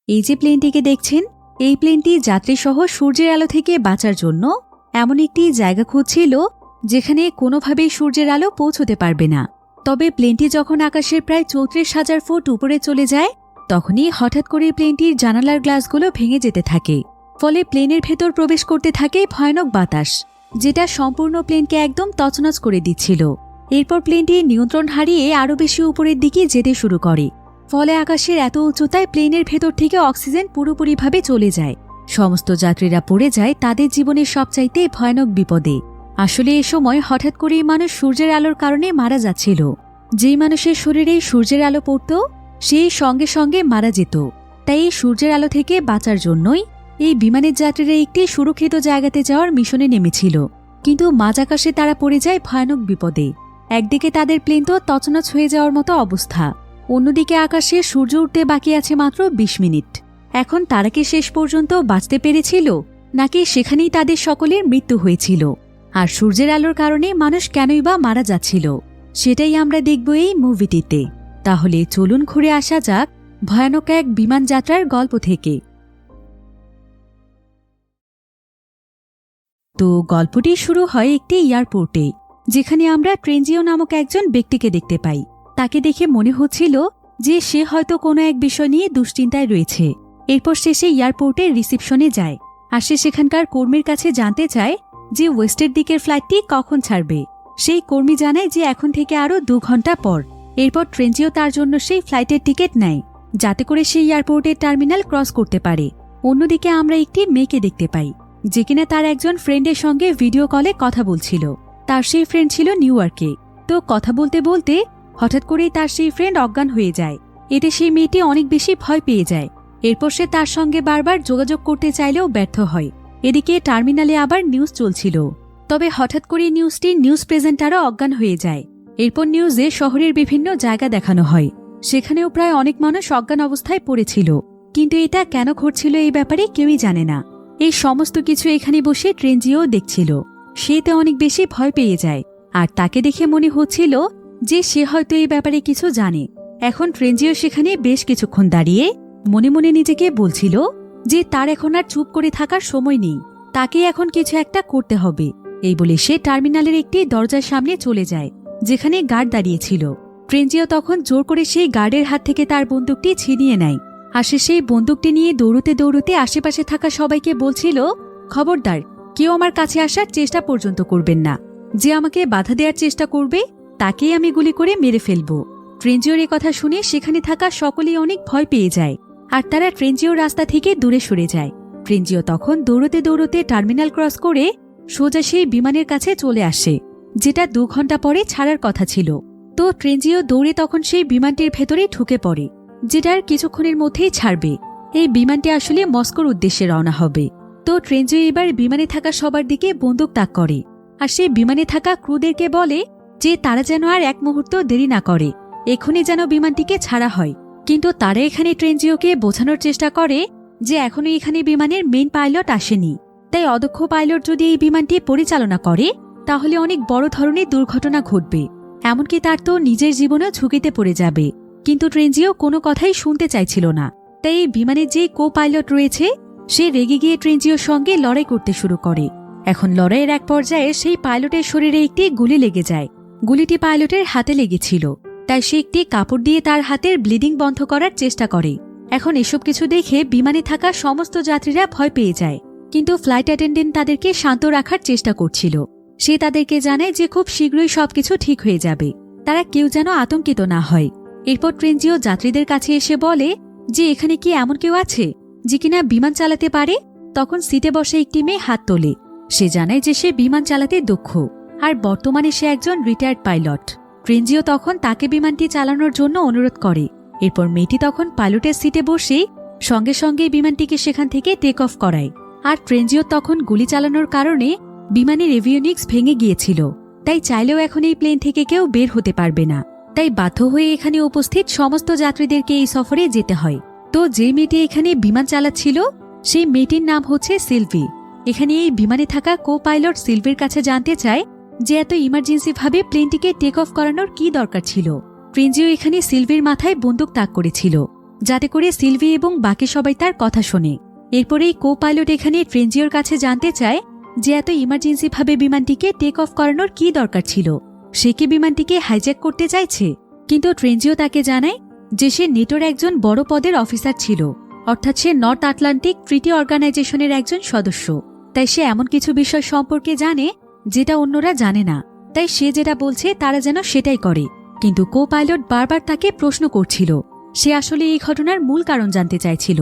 এই যে প্লেনটিকে দেখছেন, এই প্লেনটি যাত্রীসহ সূর্যের আলো থেকে বাঁচার জন্য এমন একটি জায়গা খুঁজছিল যেখানে কোনোভাবেই সূর্যের আলো পৌঁছতে পারবে না। তবে প্লেনটি যখন আকাশের প্রায় ৩৪,০০০ ফুট উপরে চলে যায়, তখনই হঠাৎ করে প্লেনটির জানালার গ্লাসগুলো ভেঙে যেতে থাকে। ফলে প্লেনের ভেতর প্রবেশ করতে থাকে ভয়ানক বাতাস, যেটা সম্পূর্ণ প্লেনকে একদম তছনছ করে দিচ্ছিল। এরপর প্লেনটি নিয়ন্ত্রণ হারিয়ে আরও বেশি উপরের দিকে যেতে শুরু করে। ফলে আকাশের এত উচ্চতায় প্লেনের ভেতর থেকে অক্সিজেন পুরোপুরিভাবে চলে যায়। সমস্ত যাত্রীরা পড়ে যায় তাদের জীবনের সবচাইতে ভয়ানক বিপদে। আসলে এ সময় হঠাৎ করেই মানুষ সূর্যের আলোর কারণে মারা যাচ্ছিল। যেই মানুষের শরীরে সূর্যের আলো পড়ত, সেই সঙ্গে সঙ্গে মারা যেত। তাই এই সূর্যের আলো থেকে বাঁচার জন্যই এই বিমানের যাত্রীরা একটি সুরক্ষিত জায়গাতে যাওয়ার মিশনে নেমেছিল। কিন্তু মাঝ আকাশে তারা পড়ে যায় ভয়ানক বিপদে। একদিকে তাদের প্লেন তো তছনছ হয়ে যাওয়ার মতো অবস্থা, অন্যদিকে আকাশে সূর্য উঠতে বাকি আছে মাত্র ২০ মিনিট। এখন তারা কি শেষ পর্যন্ত বাঁচতে পেরেছিল, নাকি সেখানেই তাদের সকলের মৃত্যু হয়েছিল? আর সূর্যের আলোর কারণে মানুষ কেনই বা মারা যাচ্ছিল, সেটাই আমরা দেখব এই মুভিটিতে। তাহলে চলুন ঘুরে আসা যাক ভয়ানক এক বিমান যাত্রার গল্প থেকে। তো গল্পটি শুরু হয় একটি এয়ারপোর্টে, যেখানে আমরা ট্রেনজিও নামক একজন ব্যক্তিকে দেখতে পাই। তাকে দেখে মনে হচ্ছিল যে সে হয়তো কোনো এক বিষয় নিয়ে দুশ্চিন্তায় রয়েছে। এরপর সে এয়ারপোর্টের রিসেপশনে যায়, আর সে সেখানকার কর্মীর কাছে জানতে চায় যে ওয়েস্টের দিকের ফ্লাইটটি কখন ছাড়বে। সেই কর্মী জানায় যে এখন থেকে আরও ২ ঘন্টা পর। এরপর ট্রেনজিও তার জন্য সেই ফ্লাইটের টিকিট নেয়, যাতে করে সেই এয়ারপোর্টের টার্মিনাল ক্রস করতে পারে। অন্যদিকে আমরা একটি মেয়েকে দেখতে পাই, যে কিনা তার একজন ফ্রেন্ডের সঙ্গে ভিডিও কলে কথা বলছিল। তার সেই ফ্রেন্ড ছিল নিউ ইয়র্কে। তো কথা বলতে বলতে হঠাৎ করেই তার সেই ফ্রেন্ড অজ্ঞান হয়ে যায়। এতে সেই মেয়েটি অনেক বেশি ভয় পেয়ে যায়। এরপর সে তার সঙ্গে বারবার যোগাযোগ করতে চাইলেও ব্যর্থ হয়। এদিকে টার্মিনালে আবার নিউজ চলছিল। তবে হঠাৎ করে নিউজটির নিউজ প্রেজেন্টারও অজ্ঞান হয়ে যায়। এরপর নিউজে শহরের বিভিন্ন জায়গা দেখানো হয়, সেখানেও প্রায় অনেক মানুষ অজ্ঞান অবস্থায় পড়েছিল। কিন্তু এটা কেন ঘটছিল এই ব্যাপারে কেউই জানে না। এই সমস্ত কিছু এখানে বসে ট্রেনজিও দেখছিল। সেতে অনেক বেশি ভয় পেয়ে যায়, আর তাকে দেখে মনে হচ্ছিল যে সে হয়তো এই ব্যাপারে কিছু জানে। এখন ট্রেনজিও সেখানে বেশ কিছুক্ষণ দাঁড়িয়ে মনে মনে নিজেকে বলছিল যে তার এখন আর চুপ করে থাকার সময় নেই, তাকে এখন কিছু একটা করতে হবে। এই বলে সে টার্মিনালের একটি দরজার সামনে চলে যায়, যেখানে গার্ড দাঁড়িয়েছিল। ট্রেনজিও তখন জোর করে সেই গার্ডের হাত থেকে তার বন্দুকটি ছিনিয়ে নেয়। আর সে সেই বন্দুকটি নিয়ে দৌড়তে দৌড়তে আশেপাশে থাকা সবাইকে বলছিল, খবরদার, কেউ আমার কাছে আসার চেষ্টা পর্যন্ত করবেন না। যে আমাকে বাধা দেওয়ার চেষ্টা করবে তাকেই আমি গুলি করে মেরে ফেলব। ট্রেনজিওর এ কথা শুনে সেখানে থাকা সকলেই অনেক ভয় পেয়ে যায়, আর তারা ট্রেনজিওর রাস্তা থেকে দূরে সরে যায়। ট্রেনজিও তখন দৌড়তে দৌড়তে টার্মিনাল ক্রস করে সোজা সেই বিমানের কাছে চলে আসে, যেটা ২ ঘন্টা পরে ছাড়ার কথা ছিল। তো ট্রেনজিও দৌড়ে তখন সেই বিমানটির ভেতরে ঢুকে পড়ে, যেটার কিছুক্ষণের মধ্যেই ছাড়বে। এই বিমানটি আসলে মস্কোর উদ্দেশ্যে রওনা হবে। তো ট্রেনজিও এবার বিমানে থাকা সবার দিকে বন্দুক তাক করে, আর সেই বিমানে থাকা ক্রুদেরকে বলে যে তারা যেন আর এক মুহূর্ত দেরি না করে, এখনই যেন বিমানটিকে ছাড়া হয়। কিন্তু তারা এখানে ট্রেনজিওকে বোঝানোর চেষ্টা করে যে এখনো এখানে বিমানের মেইন পাইলট আসেনি, তাই অদক্ষ পাইলট যদি এই বিমানটি পরিচালনা করে তাহলে অনেক বড় ধরনের দুর্ঘটনা ঘটবে, এমনকি তার তো নিজের জীবনেও ঝুঁকিতে পড়ে যাবে। কিন্তু ট্রেনজিও কোনো কথাই শুনতে চাইছিল না। তাই এই বিমানের যে কো পাইলট রয়েছে সে রেগে গিয়ে ট্রেনজিওর সঙ্গে লড়াই করতে শুরু করে। এখন লড়াইয়ের এক পর্যায়ে সেই পাইলটের শরীরে একটি গুলি লেগে যায়। গুলিটি পাইলটের হাতে লেগেছিল, তাই সে একটি কাপড় দিয়ে তার হাতের ব্লিডিং বন্ধ করার চেষ্টা করে। এখন এসব কিছু দেখে বিমানে থাকা সমস্ত যাত্রীরা ভয় পেয়ে যায়, কিন্তু ফ্লাইট অ্যাটেন্ডেন্ট তাদেরকে শান্ত রাখার চেষ্টা করছিল। সে তাদেরকে জানায় যে খুব শীঘ্রই সবকিছু ঠিক হয়ে যাবে, তারা কেউ যেন আতঙ্কিত না হয়। এরপর ট্রেনজিও যাত্রীদের কাছে এসে বলে যে এখানে কি এমন কেউ আছে যে কিনা বিমান চালাতে পারে? তখন সিটে বসে একটি মেয়ে হাত তোলে। সে জানায় যে সে বিমান চালাতে দক্ষ, আর বর্তমানে সে একজন রিটায়ার্ড পাইলট। ট্রেনজিও তখন তাকে বিমানটি চালানোর জন্য অনুরোধ করে। এরপর মেয়েটি তখন পাইলটের সিটে বসে সঙ্গে সঙ্গে বিমানটিকে সেখান থেকে টেক অফ করায়। আর ট্রেনজিও তখন গুলি চালানোর কারণে বিমানের এভিওনিক্স ভেঙে গিয়েছিল, তাই চাইলেও এখন এই প্লেন থেকে কেউ বের হতে পারবে না। তাই বাধ্য হয়ে এখানে উপস্থিত সমস্ত যাত্রীদেরকে এই সফরে যেতে হয়। তো যে মেয়েটি এখানে বিমান চালাচ্ছিল সেই মেয়েটির নাম হচ্ছে সিলভি। এখানে এই বিমানে থাকা কো পাইলট সিলভির কাছে জানতে চায় যে এত ইমার্জেন্সি ভাবে প্লেনটিকে টেক অফ করানোর কি দরকার ছিল। ট্রেনজিও এখানে সিলভির মাথায় বন্দুক তাক করেছিল, যাতে করে সিলভি এবং বাকি সবাই তার কথা শোনে। এরপরেই কো পাইলট এখানে ট্রেনজিওর কাছে জানতে চায় যে এত ইমার্জেন্সিভাবে বিমানটিকে টেক অফ করানোর কি দরকার ছিল, সে কি বিমানটিকে হাইজ্যাক করতে চাইছে? কিন্তু ট্রেনজিও তাকে জানায় যে সে নেটোর একজন বড় পদের অফিসার ছিল, অর্থাৎ সে নর্থ আটলান্টিক ট্রিটি অর্গানাইজেশনের একজন সদস্য। তাই সে এমন কিছু বিষয় সম্পর্কে জানে যেটা অন্যরা জানে না, তাই সে যেটা বলছে তারা যেন সেটাই করে। কিন্তু কো পাইলট বারবার তাকে প্রশ্ন করছিল, সে আসলে এই ঘটনার মূল কারণ জানতে চাইছিল।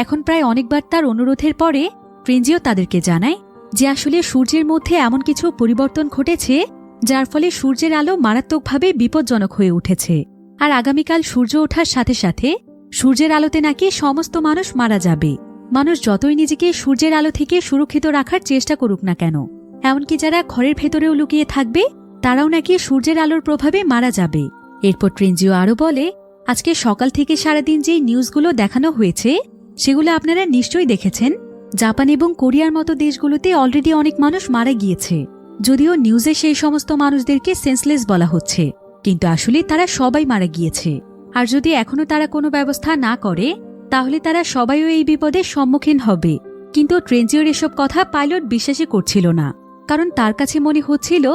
এখন প্রায় অনেকবার তার অনুরোধের পরে ট্রেনজিও তাদেরকে জানায় যে আসলে সূর্যের মধ্যে এমন কিছু পরিবর্তন ঘটেছে যার ফলে সূর্যের আলো মারাত্মকভাবে বিপজ্জনক হয়ে উঠেছে, আর আগামীকাল সূর্য ওঠার সাথে সাথে সূর্যের আলোতে নাকি সমস্ত মানুষ মারা যাবে। মানুষ যতই নিজেকে সূর্যের আলো থেকে সুরক্ষিত রাখার চেষ্টা করুক না কেন, এমনকি যারা ঘরের ভেতরেও লুকিয়ে থাকবে তারাও নাকি সূর্যের আলোর প্রভাবে মারা যাবে। এরপর ট্রেনজিও আরও বলে, আজকে সকাল থেকে সারাদিন যে নিউজগুলো দেখানো হয়েছে সেগুলো আপনারা নিশ্চয়ই দেখেছেন। জাপান এবং কোরিয়ার মতো দেশগুলোতে অলরেডি অনেক মানুষ মারা গিয়েছে। যদিও নিউজে সেই সমস্ত মানুষদেরকে সেন্সলেস বলা হচ্ছে, কিন্তু আসলে তারা সবাই মারা গিয়েছে। আর যদি এখনো তারা কোনো ব্যবস্থা না করে তাহলে তারা সবাইও এই বিপদের সম্মুখীন হবে। কিন্তু ট্রেনজিওর এসব কথা পাইলট বিশ্বাসই করছিল না, কারণ তার কাছে মনে হচ্ছিল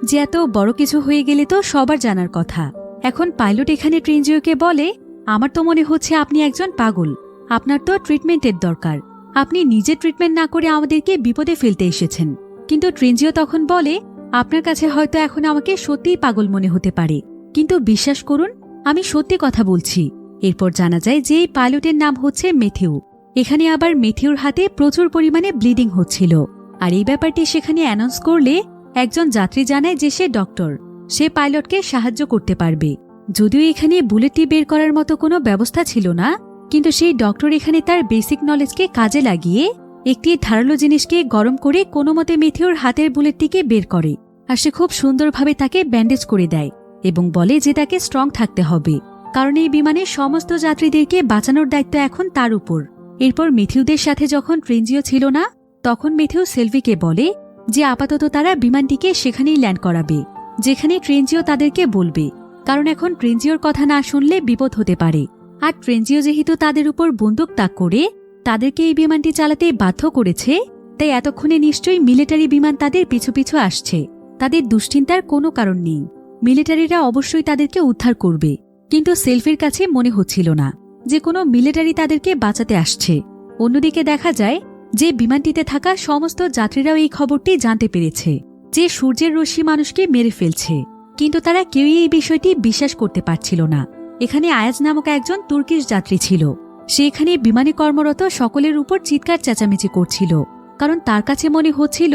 যে এত বড় কিছু হয়ে গেলে তো সবার জানার কথা। এখন পাইলট এখানে ট্রেনজিওকে বলে, আমার তো মনে হচ্ছে আপনি একজন পাগল, আপনার তো ট্রিটমেন্টের দরকার, আপনি নিজে ট্রিটমেন্ট না করে আমাদেরকে বিপদে ফেলতে এসেছেন। কিন্তু ট্রেনজিও তখন বলে, আপনার কাছে হয়তো এখন আমাকে সত্যিই পাগল মনে হতে পারে, কিন্তু বিশ্বাস করুন আমি সত্যি কথা বলছি। এরপর জানা যায় যে এই পাইলটের নাম হচ্ছে ম্যাথিউ। এখানে আবার ম্যাথিউর হাতে প্রচুর পরিমাণে ব্লিডিং হচ্ছিল, আর এই ব্যাপারটি সেখানে অ্যানাউন্স করলে একজন যাত্রী জানায় যে সে ডক্টর, সে পাইলটকে সাহায্য করতে পারবে। যদিও এখানে বুলেটটি বের করার মতো কোনো ব্যবস্থা ছিল না, কিন্তু সেই ডক্টর এখানে তার বেসিক নলেজকে কাজে লাগিয়ে একটি ধারালো জিনিসকে গরম করে কোনো মতে ম্যাথিউর হাতের বুলেটটিকে বের করে, আর সে খুব সুন্দরভাবে তাকে ব্যান্ডেজ করে দেয় এবং বলে যে তাকে স্ট্রং থাকতে হবে, কারণ এই বিমানের সমস্ত যাত্রীদেরকে বাঁচানোর দায়িত্ব এখন তার উপর। এরপর ম্যাথিউদের সাথে যখন ট্রেনজিও ছিল না তখন ম্যাথিউ সেলভিকে বলে যে আপাতত তারা বিমানটিকে সেখানেই ল্যান্ড করাবে যেখানে ট্রেনজিও তাদেরকে বলবে, কারণ এখন ট্রেনজিওর কথা না শুনলে বিপদ হতে পারে। আর ট্রেনজিও যেহেতু তাদের উপর বন্দুক তাক করে তাদেরকে এই বিমানটি চালাতে বাধ্য করেছে, তাই এতক্ষণে নিশ্চয়ই মিলিটারি বিমান তাদের পিছু পিছু আসছে। তাদের দুশ্চিন্তার কোনো কারণ নেই, মিলিটারিরা অবশ্যই তাদেরকে উদ্ধার করবে। কিন্তু সেলফির কাছে মনে হচ্ছিল না যে কোনো মিলিটারি তাদেরকে বাঁচাতে আসছে। অন্যদিকে দেখা যায় যে বিমানটিতে থাকা সমস্ত যাত্রীরাও এই খবরটি জানতে পেরেছে যে সূর্যের রশ্মি মানুষকে মেরে ফেলছে, কিন্তু তারা কেউই এই বিষয়টি বিশ্বাস করতে পারছিল না। এখানে আয়াজ নামক একজন তুর্কিশ যাত্রী ছিল, সে এখানে বিমানে কর্মরত সকলের উপর চিৎকার চেঁচামেচি করছিল, কারণ তার কাছে মনে হচ্ছিল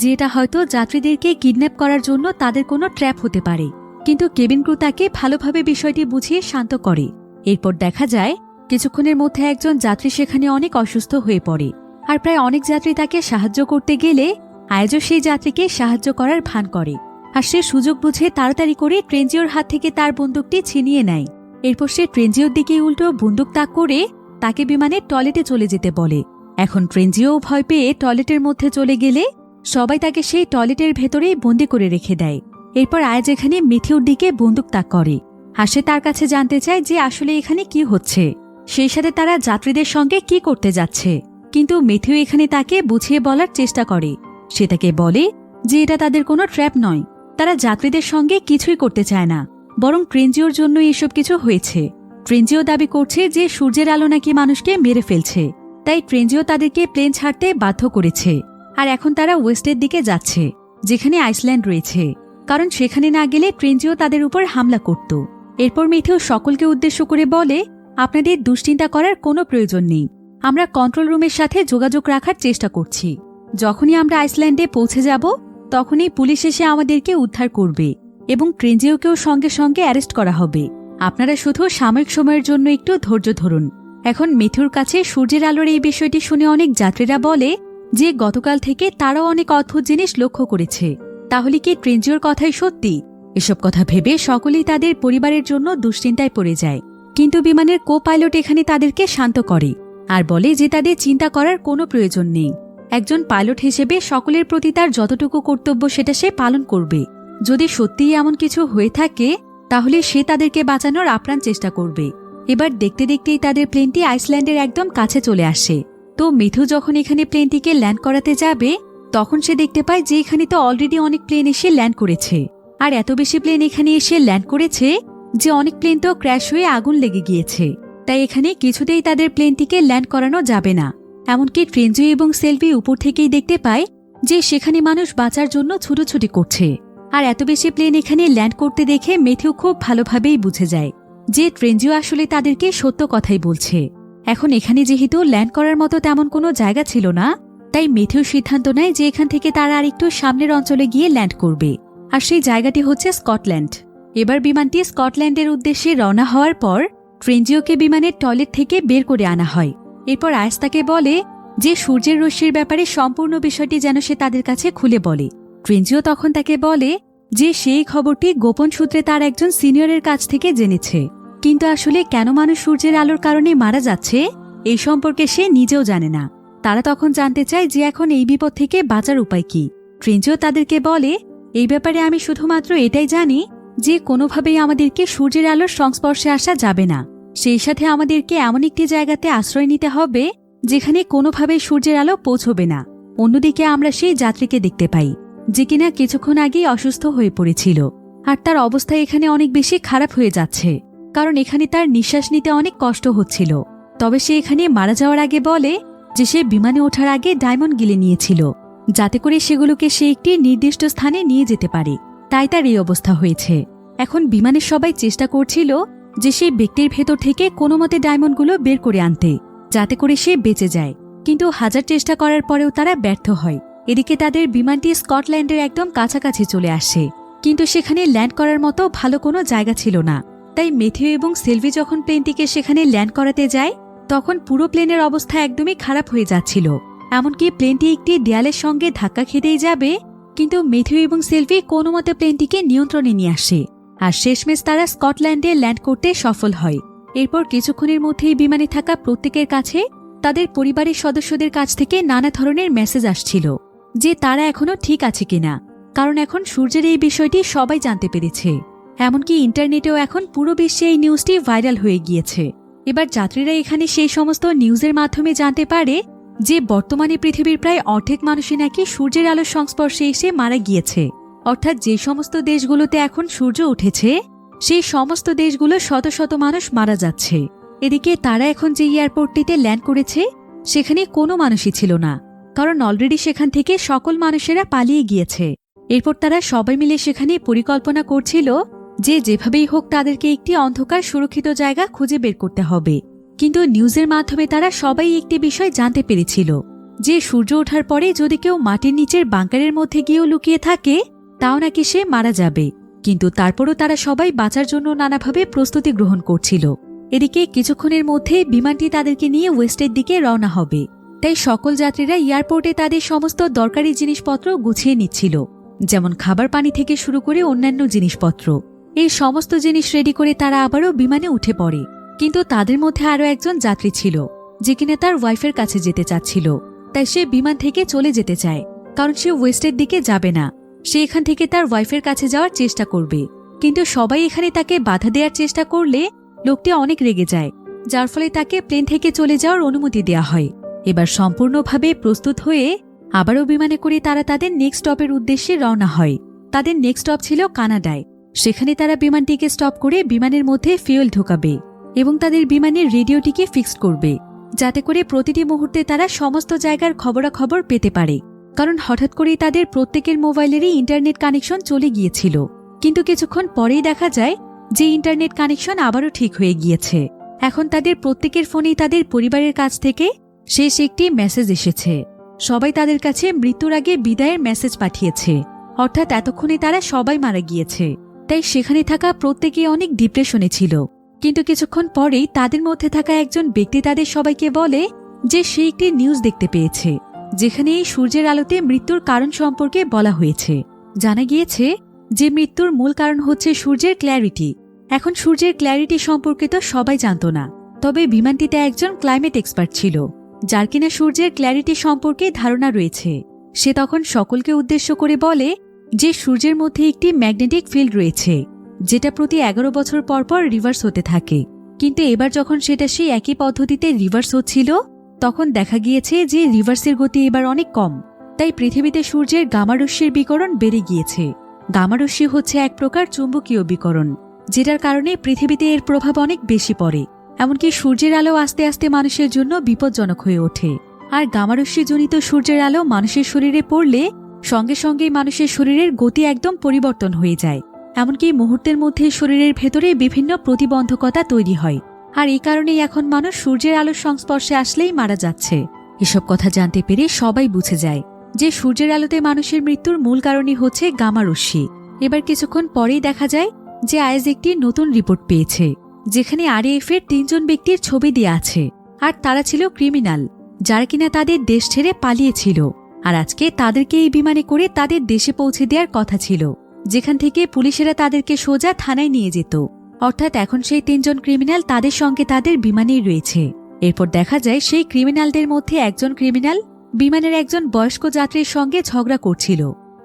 যে এটা হয়তো যাত্রীদেরকে কিডন্যাপ করার জন্য তাদের কোনো ট্র্যাপ হতে পারে। কিন্তু কেবিন ক্রু তাকে ভালোভাবে বিষয়টি বুঝিয়ে শান্ত করে। এরপর দেখা যায় কিছুক্ষণের মধ্যে একজন যাত্রী সেখানে অনেক অসুস্থ হয়ে পড়ে, আর প্রায় অনেক যাত্রী তাকে সাহায্য করতে গেলে আয়াজও সেই যাত্রীকে সাহায্য করার ভান করে, আর সে সুযোগ বুঝে তাড়াতাড়ি করে ট্রেনজিওর হাত থেকে তার বন্দুকটি ছিনিয়ে নেয়। এরপর সে ট্রেনজিওর দিকে উল্টো বন্দুক তাক করে তাকে বিমানের টয়লেটে চলে যেতে বলে। এখন ট্রেনজিও ভয় পেয়ে টয়লেটের মধ্যে চলে গেলে সবাই তাকে সেই টয়লেটের ভেতরেই বন্দি করে রেখে দেয়। এরপর আয়াজ এখানে ম্যাথিউর দিকে বন্দুক তাক করে, আর সে তার কাছে জানতে চায় যে আসলে এখানে কি হচ্ছে, সেই সাথে তারা যাত্রীদের সঙ্গে কি করতে যাচ্ছে। কিন্তু ম্যাথিউ এখানে তাকে বুঝিয়ে বলার চেষ্টা করে। সে তাকে বলে যে এটা তাদের কোনো ট্র্যাপ নয়, তারা যাত্রীদের সঙ্গে কিছুই করতে চায় না, বরং ট্রেনজিওর জন্য এসব কিছু হয়েছে। ট্রেনজিও দাবি করছে যে সূর্যের আলো নাকি মানুষকে মেরে ফেলছে, তাই ট্রেনজিও তাদেরকে প্লেন ছাড়তে বাধ্য করেছে। আর এখন তারা ওয়েস্টের দিকে যাচ্ছে যেখানে আইসল্যান্ড রয়েছে, কারণ সেখানে না গেলে ট্রেনজিও তাদের উপর হামলা করত। এরপর ম্যাথিউ সকলকে উদ্দেশ্য করে বলে, আপনাদের দুশ্চিন্তা করার কোনো প্রয়োজন নেই, আমরা কন্ট্রোল রুমের সাথে যোগাযোগ রাখার চেষ্টা করছি। যখনই আমরা আইসল্যান্ডে পৌঁছে যাব তখনই পুলিশ এসে আমাদেরকে উদ্ধার করবে এবং ট্রেনজিওকেও সঙ্গে সঙ্গে অ্যারেস্ট করা হবে। আপনারা শুধু সাময়িক সময়ের জন্য একটু ধৈর্য ধরুন। এখন ম্যাথিউর কাছে সূর্যের আলোর এই বিষয়টি শুনে অনেক যাত্রীরা বলে যে গতকাল থেকে তারাও অনেক অদ্ভুত জিনিস লক্ষ্য করেছে। তাহলে কি ট্রেনজিওর কথাই সত্যি? এসব কথা ভেবে সকলেই তাদের পরিবারের জন্য দুশ্চিন্তায় পড়ে যায়। কিন্তু বিমানের কো পাইলট এখানে তাদেরকে শান্ত করে আর বলে যে তাদের চিন্তা করার কোনো প্রয়োজন নেই। একজন পাইলট হিসেবে সকলের প্রতি তার যতটুকু কর্তব্য সেটা সে পালন করবে। যদি সত্যিই এমন কিছু হয়ে থাকে তাহলে সে তাদেরকে বাঁচানোর আপ্রাণ চেষ্টা করবে। এবার দেখতে দেখতেই তাদের প্লেনটি আইসল্যান্ডের একদম কাছে চলে আসে। তো মিথু যখন এখানে প্লেনটিকে ল্যান্ড করাতে যাবে তখন সে দেখতে পায় যে এখানে তো অলরেডি অনেক প্লেন এসে ল্যান্ড করেছে, আর এত বেশি প্লেন এখানে এসে ল্যান্ড করেছে যে অনেক প্লেন তো ক্র্যাশ হয়ে আগুন লেগে গিয়েছে। তাই এখানে কিছুতেই তাদের প্লেনটিকে ল্যান্ড করানো যাবে না। এমনকি ট্রেনজিও এবং সেলভি উপর থেকেই দেখতে পায় যে সেখানে মানুষ বাঁচার জন্য ছুটোছুটি করছে। আর এত বেশি প্লেন এখানে ল্যান্ড করতে দেখে মেথিউ খুব ভালোভাবেই বুঝে যায় যে ট্রেনজিও আসলে তাদেরকে সত্য কথাই বলছে। এখন এখানে যেহেতু ল্যান্ড করার মতো তেমন কোনো জায়গা ছিল না, তাই মেথিউ সিদ্ধান্ত নেয় যে এখান থেকে তারা আর একটু সামনের অঞ্চলে গিয়ে ল্যান্ড করবে, আর সেই জায়গাটি হচ্ছে স্কটল্যান্ড। এবার বিমানটি স্কটল্যান্ডের উদ্দেশ্যে রওনা হওয়ার পর ট্রেনজিওকে বিমানের টয়লেট থেকে বের করে আনা হয়। এরপর আয়েস তাকে বলে যে সূর্যের রশ্মির ব্যাপারে সম্পূর্ণ বিষয়টি যেন সে তাদের কাছে খুলে বলে। ট্রেনজিও তখন তাকে বলে যে সেই খবরটি গোপন সূত্রে তার একজন সিনিয়রের কাছ থেকে জেনেছে, কিন্তু আসলে কেন মানুষ সূর্যের আলোর কারণে মারা যাচ্ছে এই সম্পর্কে সে নিজেও জানে না। তারা তখন জানতে চায় যে এখন এই বিপদ থেকে বাঁচার উপায় কি। ট্রেনজিও তাদেরকে বলে এই ব্যাপারে আমি শুধুমাত্র এটাই জানি যে কোনোভাবেই আমাদেরকে সূর্যের আলোর সংস্পর্শে আসা যাবে না, সেই সাথে আমাদেরকে এমন একটি জায়গাতে আশ্রয় নিতে হবে যেখানে কোনোভাবেই সূর্যের আলো পৌঁছবে না। অন্যদিকে আমরা সেই যাত্রীকে দেখতে পাই যে কিনা কিছুক্ষণ আগেই অসুস্থ হয়ে পড়েছিল, আর তার অবস্থা এখানে অনেক বেশি খারাপ হয়ে যাচ্ছে, কারণ এখানে তার নিঃশ্বাস নিতে অনেক কষ্ট হচ্ছিল। তবে সে এখানে মারা যাওয়ার আগে বলে যে সে বিমানে ওঠার আগে ডায়মন্ড গিলে নিয়েছিল, যাতে করে সেগুলোকে সে একটি নির্দিষ্ট স্থানে নিয়ে যেতে পারে, তাই তার এই অবস্থা হয়েছে। এখন বিমানের সবাই চেষ্টা করছিল যে সেই ব্যক্তির ভেতর থেকে কোনো মতে ডায়মন্ডগুলো বের করে আনতে, যাতে করে সে বেঁচে যায়, কিন্তু হাজার চেষ্টা করার পরেও তারা ব্যর্থ হয়। এদিকে তাদের বিমানটি স্কটল্যান্ডের একদম কাছাকাছি চলে আসে, কিন্তু সেখানে ল্যান্ড করার মতো ভালো কোনো জায়গা ছিল না। তাই মেথিউ এবং সেলভি যখন প্লেনটিকে সেখানে ল্যান্ড করাতে যায় তখন পুরো প্লেনের অবস্থা একদমই খারাপ হয়ে যাচ্ছিল। এমনকি প্লেনটি একটি দেয়ালের সঙ্গে ধাক্কা খেতেই যাবে, কিন্তু মেথিউ এবং সেলভি কোনো মতে প্লেনটিকে নিয়ন্ত্রণে নিয়ে আসে, আর শেষমেশ তারা স্কটল্যান্ডে ল্যান্ড করতে সফল হয়। এরপর কিছুক্ষণের মধ্যেই বিমানে থাকা প্রত্যেকের কাছে তাদের পরিবারের সদস্যদের কাছ থেকে নানা ধরনের মেসেজ আসছিল যে তারা এখনো ঠিক আছে কিনা, কারণ এখন সূর্যের এই বিষয়টি সবাই জানতে পেরেছে। এমনকি ইন্টারনেটেও এখন পুরো বিশ্বে এই নিউজটি ভাইরাল হয়ে গিয়েছে। এবার যাত্রীরা এখানে সেই সমস্ত নিউজের মাধ্যমে জানতে পারে যে বর্তমানে পৃথিবীর প্রায় অর্ধেক মানুষই নাকি সূর্যের আলোর সংস্পর্শে এসে মারা গিয়েছে, অর্থাৎ যে সমস্ত দেশগুলোতে এখন সূর্য উঠেছে সেই সমস্ত দেশগুলো শত শত মানুষ মারা যাচ্ছে। এদিকে তারা এখন যে এয়ারপোর্টটিতে ল্যান্ড করেছে সেখানে কোনো মানুষই ছিল না, কারণ অলরেডি সেখান থেকে সকল মানুষেরা পালিয়ে গিয়েছে। এরপর তারা সবাই মিলে সেখানে পরিকল্পনা করছিল যে যেভাবেই হোক তাদেরকে একটি অন্ধকার সুরক্ষিত জায়গা খুঁজে বের করতে হবে। কিন্তু নিউজের মাধ্যমে তারা সবাই একটি বিষয় জানতে পেরেছিল যে সূর্য ওঠার পরে যদি কেউ মাটির নিচের বাংকারের মধ্যে গিয়েও লুকিয়ে থাকে তাও নাকি সে মারা যাবে, কিন্তু তারপরও তারা সবাই বাঁচার জন্য নানাভাবে প্রস্তুতি গ্রহণ করছিল। এদিকে কিছুক্ষণের মধ্যে বিমানটি তাদেরকে নিয়ে ওয়েস্টের দিকে রওনা হবে, তাই সকল যাত্রীরা এয়ারপোর্টে তাদের সমস্ত দরকারি জিনিসপত্র গুছিয়ে নিচ্ছিল, যেমন খাবার পানি থেকে শুরু করে অন্যান্য জিনিসপত্র। এই সমস্ত জিনিস রেডি করে তারা আবারও বিমানে উঠে পড়ে। কিন্তু তাদের মধ্যে আরও একজন যাত্রী ছিল যে কিনা তার ওয়াইফের কাছে যেতে চাচ্ছিল, তাই সে বিমান থেকে চলে যেতে চায়, কারণ সে ওয়েস্টের দিকে যাবে না, সে এখান থেকে তার ওয়াইফের কাছে যাওয়ার চেষ্টা করবে। কিন্তু সবাই এখানে তাকে বাধা দেওয়ার চেষ্টা করলে লোকটি অনেক রেগে যায়, যার ফলে তাকে প্লেন থেকে চলে যাওয়ার অনুমতি দেওয়া হয়। এবার সম্পূর্ণভাবে প্রস্তুত হয়ে আবারও বিমানে করে তারা তাদের নেক্সট স্টপের উদ্দেশ্যে রওনা হয়। তাদের নেক্সট স্টপ ছিল কানাডায়। সেখানে তারা বিমানটিকে স্টপ করে বিমানের মধ্যে ফিউয়েল ঢোকাবে এবং তাদের বিমানের রেডিওটিকে ফিক্সড করবে, যাতে করে প্রতিটি মুহূর্তে তারা সমস্ত জায়গার খবরাখবর পেতে পারে, কারণ হঠাৎ করেই তাদের প্রত্যেকের মোবাইলেরই ইন্টারনেট কানেকশন চলে গিয়েছিল। কিন্তু কিছুক্ষণ পরেই দেখা যায় যে ইন্টারনেট কানেকশন আবারও ঠিক হয়ে গিয়েছে। এখন তাদের প্রত্যেকের ফোনেই তাদের পরিবারের কাছ থেকে শেষ একটি মেসেজ এসেছে। সবাই তাদের কাছে মৃত্যুর আগে বিদায়ের মেসেজ পাঠিয়েছে, অর্থাৎ এতক্ষণে তারা সবাই মারা গিয়েছে। তাই সেখানে থাকা প্রত্যেকে অনেক ডিপ্রেশনে ছিল। কিন্তু কিছুক্ষণ পরেই তাদের মধ্যে থাকা একজন ব্যক্তি তাদের সবাইকে বলে যে সে একটি নিউজ দেখতে পেয়েছে যেখানে এই সূর্যের আলোতে মৃত্যুর কারণ সম্পর্কে বলা হয়েছে। জানা গিয়েছে যে মৃত্যুর মূল কারণ হচ্ছে সূর্যের ক্ল্যারিটি। এখন সূর্যের ক্ল্যারিটি সম্পর্কে তো সবাই জানত না, তবে বিমানটিতে একজন ক্লাইমেট এক্সপার্ট ছিল যার কিনা সূর্যের ক্ল্যারিটি সম্পর্কে ধারণা রয়েছে। সে তখন সকলকে উদ্দেশ্য করে বলে যে সূর্যের মধ্যে একটি ম্যাগনেটিক ফিল্ড রয়েছে যেটা প্রতি 11 বছর পর পর রিভার্স হতে থাকে, কিন্তু এবার যখন সেটা সেই একই পদ্ধতিতে রিভার্স হচ্ছিল তখন দেখা গিয়েছে যে রিভার্সের গতি এবার অনেক কম। তাই পৃথিবীতে সূর্যের গামারশ্মির বিকরণ বেড়ে গিয়েছে। গামারশ্মি হচ্ছে এক প্রকার চুম্বকীয় বিকরণ, যেটার কারণে পৃথিবীতে এর প্রভাব অনেক বেশি পড়ে। এমনকি সূর্যের আলো আস্তে আস্তে মানুষের জন্য বিপজ্জনক হয়ে ওঠে। আর গামারশ্মিজনিত সূর্যের আলো মানুষের শরীরে পড়লে সঙ্গে সঙ্গেই মানুষের শরীরের গতি একদম পরিবর্তন হয়ে যায়। এমনকি মুহূর্তের মধ্যে শরীরের ভেতরে বিভিন্ন প্রতিবন্ধকতা তৈরি হয়। আর এই কারণেই এখন মানুষ সূর্যের আলোর সংস্পর্শে আসলেই মারা যাচ্ছে। এসব কথা জানতে পেরে সবাই বুঝে যায় যে সূর্যের আলোতে মানুষের মৃত্যুর মূল কারণই হচ্ছে গামারশ্মি। এবার কিছুক্ষণ পরেই দেখা যায় যে আইএস একটি নতুন রিপোর্ট পেয়েছে, যেখানে আরএএফ এর 3 জন ব্যক্তির ছবি দেওয়া আছে। আর তারা ছিল ক্রিমিনাল, যারা কিনা তাদের দেশ ছেড়ে পালিয়েছিল। আর আজকে তাদেরকে এই বিমানে করে তাদের দেশে পৌঁছে দেওয়ার কথা ছিল, যেখান থেকে পুলিশেরা তাদেরকে সোজা থানায় নিয়ে যেত। অর্থাৎ এখন সেই 3 জন ক্রিমিনাল তাদের সঙ্গে তাদের বিমানেই রয়েছে। এরপর দেখা যায় সেই ক্রিমিনালদের মধ্যে একজন ক্রিমিনাল বিমানের একজন বয়স্ক যাত্রীর সঙ্গে ঝগড়া করছিল।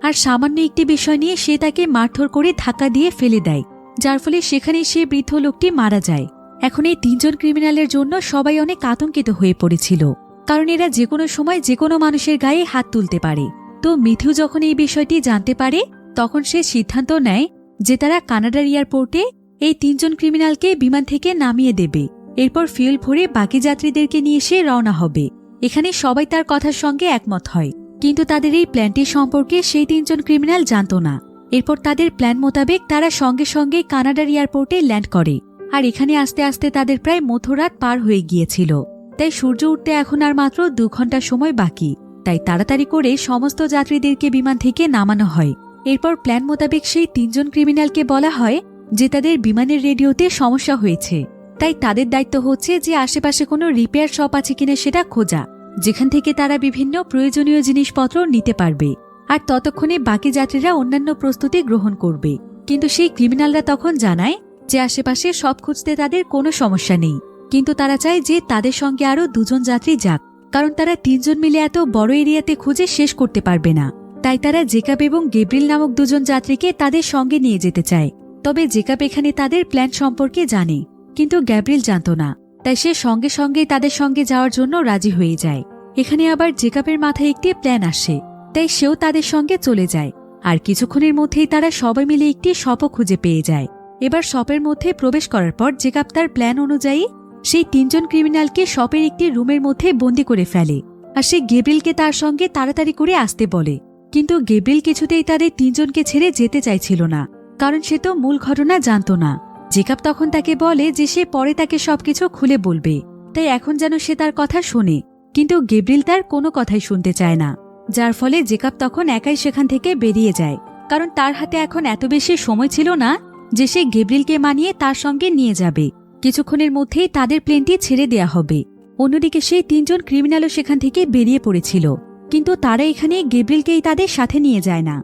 আর সামান্য একটি বিষয় নিয়ে সে তাকে মারধর করে ধাক্কা দিয়ে ফেলে দেয়, যার ফলে সেখানেই সে বৃদ্ধ লোকটি মারা যায়। এখন এই 3 জন ক্রিমিনালের জন্য সবাই অনেক আতঙ্কিত হয়ে পড়েছিল, কারণ এরা যে কোনো সময় যে কোনো মানুষের গায়ে হাত তুলতে পারে। তো মিথু যখন এই বিষয়টি জানতে পারে তখন সে সিদ্ধান্ত নেয় যে তারা কানাডার এয়ারপোর্টে এই 3 জন ক্রিমিনালকে বিমান থেকে নামিয়ে দেবে। এরপর ফিউল ভরে বাকি যাত্রীদেরকে নিয়ে সে রওনা হবে। এখানে সবাই তার কথার সঙ্গে একমত হয়, কিন্তু তাদের এই প্ল্যানটি সম্পর্কে সেই 3 জন ক্রিমিনাল জানত না। এরপর তাদের প্ল্যান মোতাবেক তারা সঙ্গে সঙ্গে কানাডার এয়ারপোর্টে ল্যান্ড করে। আর এখানে আস্তে আস্তে তাদের প্রায় মধ্যরাত পার হয়ে গিয়েছিল। তাই সূর্য উঠতে এখন আর মাত্র 2 ঘন্টা সময় বাকি। তাই তাড়াতাড়ি করে সমস্ত যাত্রীদেরকে বিমান থেকে নামানো হয়। এরপর প্ল্যান মোতাবেক সেই 3 জন ক্রিমিনালকে বলা হয় যে তাদের বিমানের রেডিওতে সমস্যা হয়েছে, তাই তাদের দায়িত্ব হচ্ছে যে আশেপাশে কোনো রিপেয়ার শপ আছে কিনা সেটা খোঁজা, যেখান থেকে তারা বিভিন্ন প্রয়োজনীয় জিনিসপত্র নিতে পারবে। আর ততক্ষণে বাকি যাত্রীরা অন্যান্য প্রস্তুতি গ্রহণ করবে। কিন্তু সেই ক্রিমিনালরা তখন জানায় যে আশেপাশে সব খুঁজতে তাদের কোনো সমস্যা নেই, কিন্তু তারা চায় যে তাদের সঙ্গে আরও 2 জন যাত্রী যাক, কারণ তারা 3 জন মিলে এত বড় এরিয়াতে খুঁজে শেষ করতে পারবে না। তাই তারা জেকাব এবং গেব্রিল নামক 2 জন যাত্রীকে তাদের সঙ্গে নিয়ে যেতে চায়। তবে জেকাব এখানে তাদের প্ল্যান সম্পর্কে জানে, কিন্তু গ্যাব্রিল জানত না। তাই সে সঙ্গে সঙ্গেই তাদের সঙ্গে যাওয়ার জন্য রাজি হয়ে যায়। এখানে আবার জেকাবের মাথায় একটি প্ল্যান আসে, তাই সেও তাদের সঙ্গে চলে যায়। আর কিছুক্ষণের মধ্যেই তারা সবাই মিলে একটি শপও খুঁজে পেয়ে যায়। এবার শপের মধ্যে প্রবেশ করার পর জেকাব তার প্ল্যান অনুযায়ী সেই 3 জন ক্রিমিনালকে শপের একটি রুমের মধ্যে বন্দি করে ফেলে। আর সে গেব্রিলকে তার সঙ্গে তাড়াতাড়ি করে আসতে বলে, কিন্তু গেব্রিল কিছুতেই তাদের 3 জনকে ছেড়ে যেতে চাইছিল না, কারণ সে তো মূল ঘটনা জানত না। জেকাব তখন তাকে বলে যে সে পরে তাকে সবকিছু খুলে বলবে, তাই এখন যেন সে তার কথা শোনে। কিন্তু গেব্রিল তার কোনো কথাই শুনতে চায় না, যার ফলে জেকাব তখন একাই সেখান থেকে বেরিয়ে যায়, কারণ তার হাতে এখন এত বেশি সময় ছিল না যে সে গেব্রিলকে মানিয়ে তার সঙ্গে নিয়ে যাবে। কিছুক্ষণের মধ্যেই তাদের প্লেনটি ছেড়ে দেয়া হবে। অন্যদিকে সেই 3 জন ক্রিমিনালও সেখান থেকে বেরিয়ে পড়েছিল, কিন্তু তারা এখানে গেব্রিলকেই তাদের সাথে নিয়ে যায় না।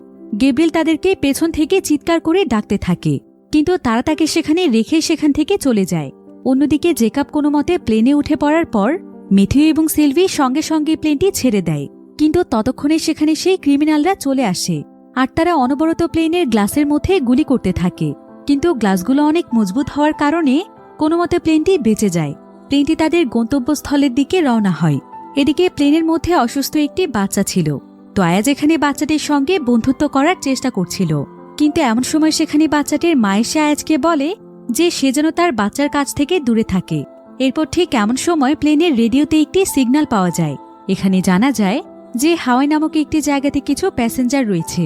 গেব্রিল তাদেরকে পেছন থেকে চিৎকার করে ডাকতে থাকে, কিন্তু তারা তাকে সেখানে রেখে সেখান থেকে চলে যায়। অন্যদিকে জেকাব কোনো মতে প্লেনে উঠে পড়ার পর ম্যাথিউ এবং সিলভি সঙ্গে সঙ্গে প্লেনটি ছেড়ে দেয়। কিন্তু ততক্ষণে সেখানে সেই ক্রিমিনালরা চলে আসে, আর তারা অনবরত প্লেনের গ্লাসের মধ্যে গুলি করতে থাকে। কিন্তু গ্লাসগুলো অনেক মজবুত হওয়ার কারণে কোনো মতে প্লেনটি বেঁচে যায়। প্লেনটি তাদের গন্তব্যস্থলের দিকে রওনা হয়। এদিকে প্লেনের মধ্যে অসুস্থ একটি বাচ্চা ছিল। তো আয়াজ এখানে বাচ্চাটির সঙ্গে বন্ধুত্ব করার চেষ্টা করছিল, কিন্তু এমন সময় সেখানে বাচ্চাটির মা এসে আয়াজকে বলে যে সে যেন তার বাচ্চার কাছ থেকে দূরে থাকে। এরপর ঠিক এমন সময় প্লেনের রেডিওতে একটি সিগন্যাল পাওয়া যায়। এখানে জানা যায় যে হাওয়াই নামক একটি জায়গাতে কিছু প্যাসেঞ্জার রয়েছে,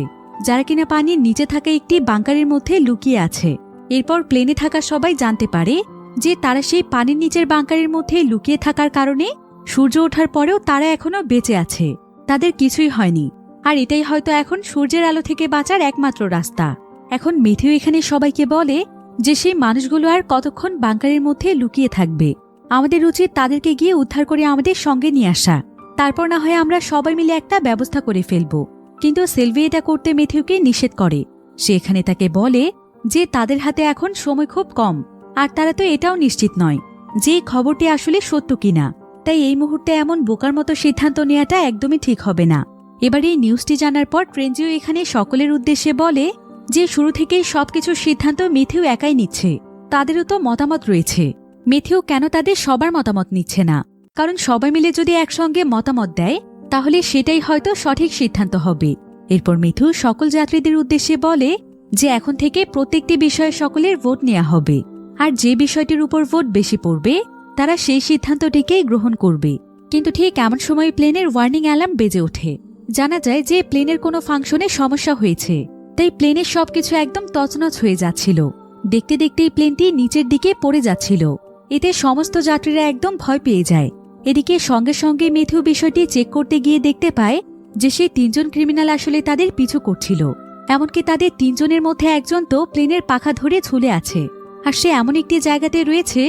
যারা কিনা পানির নিচে থাকা একটি বাংকারের মধ্যে লুকিয়ে আছে। এরপর প্লেনে থাকা সবাই জানতে পারে যে তারা সেই পানির নিচের বাংকারের মধ্যে লুকিয়ে থাকার কারণে সূর্য ওঠার পরেও তারা এখনো বেঁচে আছে, তাদের কিছুই হয়নি। আর এটাই হয়তো এখন সূর্যের আলো থেকে বাঁচার একমাত্র রাস্তা। এখন ম্যাথিউ এখানে সবাইকে বলে যে সেই মানুষগুলো আর কতক্ষণ বাংকারের মধ্যে লুকিয়ে থাকবে, আমাদের উচিত তাদেরকে গিয়ে উদ্ধার করে আমাদের সঙ্গে নিয়ে আসা, তারপর না হয় আমরা সবাই মিলে একটা ব্যবস্থা করে ফেলব। কিন্তু সিলভি এটা করতে ম্যাথিউকে নিষেধ করে। সে এখানে তাকে বলে যে তাদের হাতে এখন সময় খুব কম, আর তারা তো এটাও নিশ্চিত নয় যে খবরটি আসলে সত্য কিনা। তাই এই মুহূর্তে এমন বোকার মতো সিদ্ধান্ত নেওয়াটা একদমই ঠিক হবে না। এবার এই নিউজটি জানার পর ট্রেনজিও এখানে সকলের উদ্দেশ্যে বলে যে শুরু থেকেই সবকিছুর সিদ্ধান্ত ম্যাথিউ একাই নিচ্ছে, তাদেরও তো মতামত রয়েছে। মেথিউ কেন তাদের সবার মতামত নিচ্ছে না, কারণ সবাই মিলে যদি একসঙ্গে মতামত দেয় তাহলে সেটাই হয়তো সঠিক সিদ্ধান্ত হবে। এরপর মেথিউ সকল যাত্রীদের উদ্দেশ্যে বলে যে এখন থেকে প্রত্যেকটি বিষয়ে সকলের ভোট নেওয়া হবে, আর যে বিষয়টির উপর ভোট বেশি পড়বে তারা সেই সিদ্ধান্তটিকেই গ্রহণ করবে। কিন্তু ঠিক এমন সময় প্লেনের ওয়ার্নিং অ্যালার্ম বেজে ওঠে। জানা যায় যে প্লেনের কোনো ফাংশনে সমস্যা হয়েছে, তাই প্লেনের সবকিছু একদম তছনছ হয়ে যাচ্ছিল। দেখতে দেখতেই প্লেনটি নিচের দিকে পড়ে যাচ্ছিল। এতে সমস্ত যাত্রীরা একদম ভয় পেয়ে যায়। এদিকে সঙ্গে সঙ্গে মেথিউ বিষয়টি চেক করতে গিয়ে দেখতে পায় যে সেই 3 জন ক্রিমিনাল আসলে তাদের পিছু করছিল। এমনকি তাদের 3 জনের মধ্যে একজন তো প্লেনের পাখা ধরে ঝুলে আছে, আর সে এমন একটি জায়গাতে রয়েছে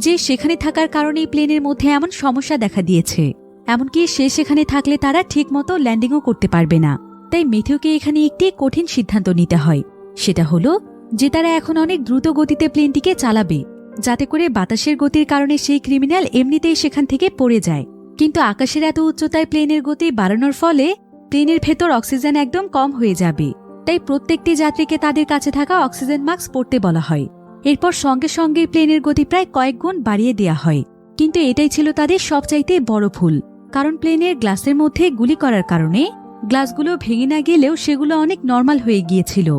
যে সেখানে থাকার কারণেই প্লেনের মধ্যে এমন সমস্যা দেখা দিয়েছে। এমনকি সে সেখানে থাকলে তারা ঠিকমতো ল্যান্ডিংও করতে পারবে না। তাই মেথিউকে এখানে একটি কঠিন সিদ্ধান্ত নিতে হয়। সেটা হলো যে তারা এখন অনেক দ্রুত গতিতে প্লেনটিকে চালাবে, যাতে করে বাতাসের গতির কারণে সেই ক্রিমিনাল এমনিতেই সেখান থেকে পড়ে যায়। কিন্তু আকাশের এত উচ্চতায় প্লেনের গতি বাড়ানোর ফলে প্লেনের ভেতর অক্সিজেন একদম কম হয়ে যাবে। তাই প্রত্যেকটি যাত্রীকে তাদের কাছে থাকা অক্সিজেন মাস্ক পরতে বলা হয়। এরপর সঙ্গে সঙ্গে প্লেনের গতি প্রায় কয়েক গুণ বাড়িয়ে দেওয়া হয়। কিন্তু এটাই ছিল তাদের সবচাইতে বড় ভুল, কারণ প্লেনের গ্লাসের মধ্যে গুলি করার কারণে গ্লাসগুলো ভেঙে না গেলেও সেগুলো অনেক নর্মাল হয়ে গিয়েছিল।